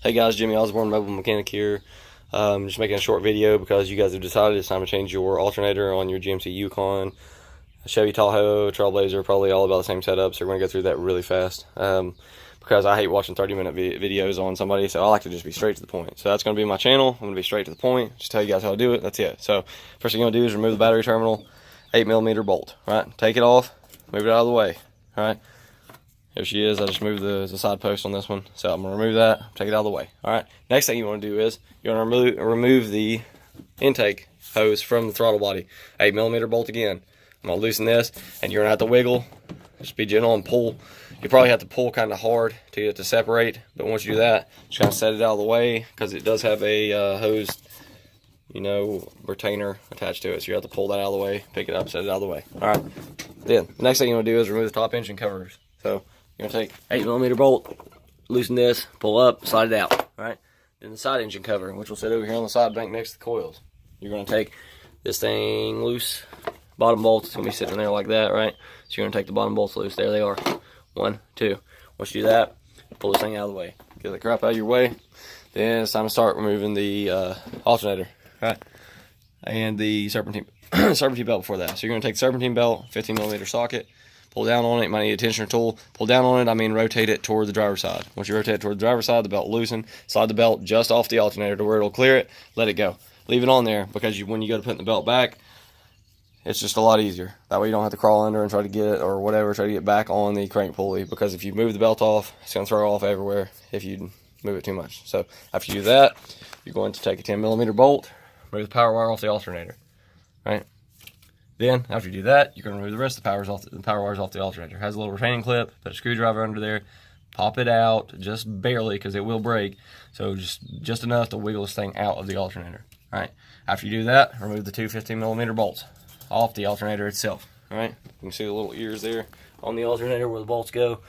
Hey guys, Jimmy Osborne, mobile mechanic here. Just making a short video because you guys have decided it's time to change your alternator on your GMC Yukon, Chevy Tahoe, Trailblazer, probably all about the same setup. So we're going to go through that really fast because I hate watching 30-minute videos on somebody, so I like to just be straight to the point. So that's going to be my channel. I'm going to be straight to the point, just tell you guys how to do it. That's it. So first thing you're going to do is remove the battery terminal, 8mm bolt. Right, take it off, move it out of the way. All right. Here she is. I just moved the side post on this one, so I'm going to remove that, take it out of the way. All right, next thing you want to do is you're going to remove the intake hose from the throttle body. 8mm bolt again. I'm going to loosen this, and you're going to have to wiggle. Just be gentle and pull. You probably have to pull kind of hard to get it to separate, but once you do that, just kind of set it out of the way because it does have a hose, retainer attached to it, so you have to pull that out of the way, pick it up, set it out of the way. All right, then the next thing you want to do is remove the top engine covers. So you're going to take 8mm bolt, loosen this, pull up, slide it out. All right. Then the side engine cover, which will sit over here on the side bank next to the coils. You're going to take this thing loose. Bottom bolts, it's going to be sitting there like that, right? So you're going to take the bottom bolts loose. There they are. 1, 2. Once you do that, pull this thing out of the way. Get the crap out of your way. Then it's time to start removing the alternator, right? And the serpentine belt before that. So you're going to take the serpentine belt, 15mm socket. Pull down on it. You might need a tensioner tool. Pull down on it, I mean rotate it toward the driver's side. Once you rotate it toward the driver's side, the belt will loosen. Slide the belt just off the alternator to where it'll clear it. Let it go. Leave it on there because when you go to put the belt back, it's just a lot easier. That way you don't have to crawl under and try to get it or whatever, try to get back on the crank pulley, because if you move the belt off, it's going to throw off everywhere if you move it too much. So after you do that, you're going to take a 10mm bolt, remove the power wire off the alternator, right? Then, after you do that, you're going to remove the rest of the power wires off the alternator. It has a little retaining clip, put a screwdriver under there, pop it out, just barely, because it will break. So just enough to wiggle this thing out of the alternator. All right. After you do that, remove the two 15mm bolts off the alternator itself. All right. You can see the little ears there on the alternator where the bolts go.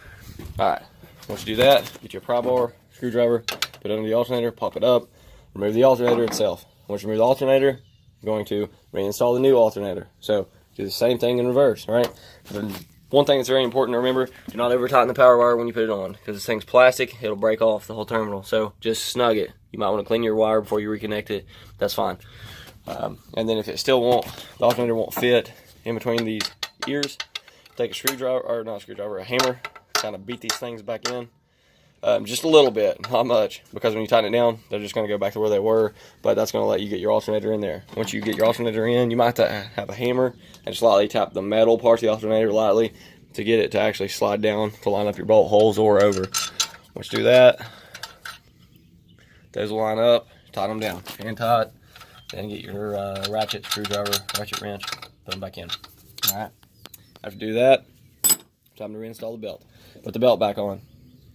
All right. Once you do that, get your pry bar, screwdriver, put it under the alternator, pop it up, remove the alternator itself. Once you remove the alternator, going to reinstall the new alternator. So do the same thing in reverse, right? But one thing that's very important to remember, do not over tighten the power wire when you put it on, because this thing's plastic, it'll break off the whole terminal. So just snug it. You might want to clean your wire before you reconnect it. That's fine. And then if it still won't, the alternator won't fit in between these ears, take a screwdriver, or not a screwdriver, a hammer, kind of beat these things back in. Just a little bit, not much, because when you tighten it down, they're just going to go back to where they were, but that's going to let you get your alternator in there. Once you get your alternator in, you might have to have a hammer and just lightly tap the metal part of the alternator lightly to get it to actually slide down to line up your bolt holes or over. Once you do that, those will line up, tighten them down, hand tight, then get your ratchet, screwdriver, ratchet wrench, put them back in. All right. After you do that, time to reinstall the belt. Put the belt back on.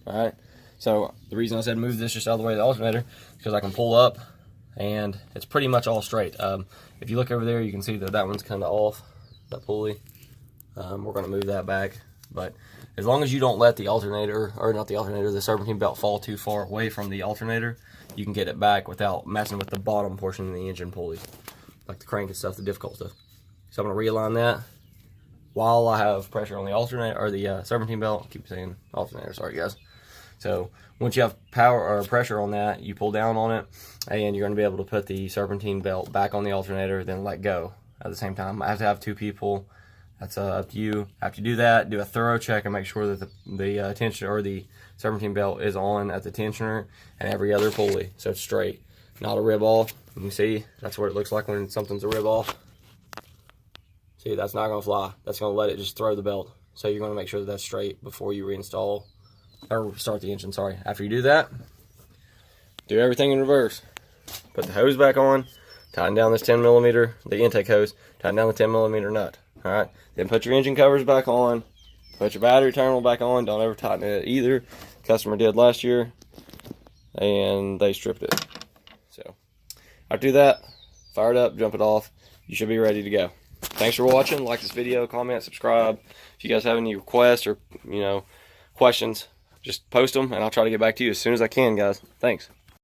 All right. So the reason I said move this just out of the way of the alternator is because I can pull up and it's pretty much all straight. If you look over there, you can see that that one's kind of off, that pulley. We're going to move that back. But as long as you don't let the alternator, or not the alternator, the serpentine belt fall too far away from the alternator, you can get it back without messing with the bottom portion of the engine pulley, like the crank and stuff, the difficult stuff. So I'm going to realign that while I have pressure on the alternator, or the serpentine belt. I keep saying alternator, sorry guys. So once you have power or pressure on that, you pull down on it, and you're going to be able to put the serpentine belt back on the alternator, then let go at the same time. I have to have two people. That's up to you. After you do that, do a thorough check and make sure that the tensioner or the serpentine belt is on at the tensioner and every other pulley, so it's straight, not a rib off. You can see that's what it looks like when something's a rib off. See, that's not going to fly. That's going to let it just throw the belt. So you're going to make sure that that's straight before you reinstall or start the engine, sorry. After you do that, do everything in reverse. Put the hose back on, tighten down this 10mm, the intake hose, tighten down the 10mm nut. All right, then put your engine covers back on, put your battery terminal back on. Don't ever tighten it either. Customer did last year, and they stripped it. So after that, fire it up, jump it off. You should be ready to go. Thanks for watching. Like this video, comment, subscribe. If you guys have any requests or questions, just post them, and I'll try to get back to you as soon as I can, guys. Thanks.